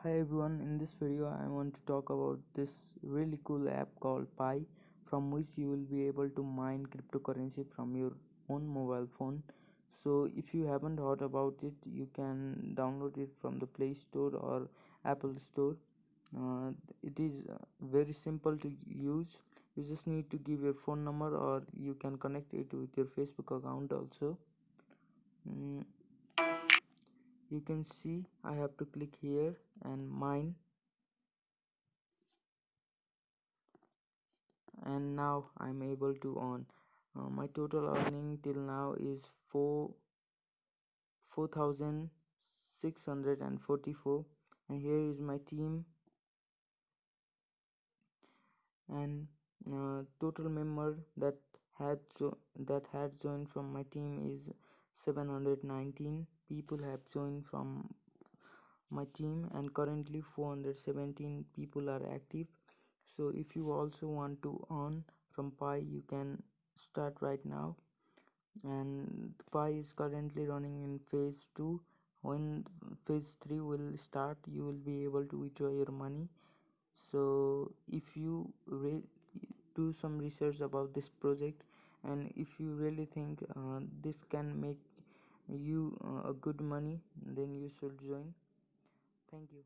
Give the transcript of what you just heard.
Hi everyone, in this video I want to talk about this really cool app called Pi, from which you will be able to mine cryptocurrency from your own mobile phone. So if you haven't heard about it, you can download it from the Play Store or Apple Store. It is very simple to use. You just need to give your phone number, or you can connect it with your Facebook account also. Mm, you can see I have to click here and mine, and now I'm able to earn. My total earning till now is 4,644, and here is my team, and total member that had joined from my team is 719 people have joined from my team, and currently 417 people are active. So if you also want to earn from Pi, you can start right now. And Pi is currently running in phase 2. When phase 3 will start, you will be able to withdraw your money. So if you do some research about this project, and if you really think this can make you a good money, then you should join. Thank you.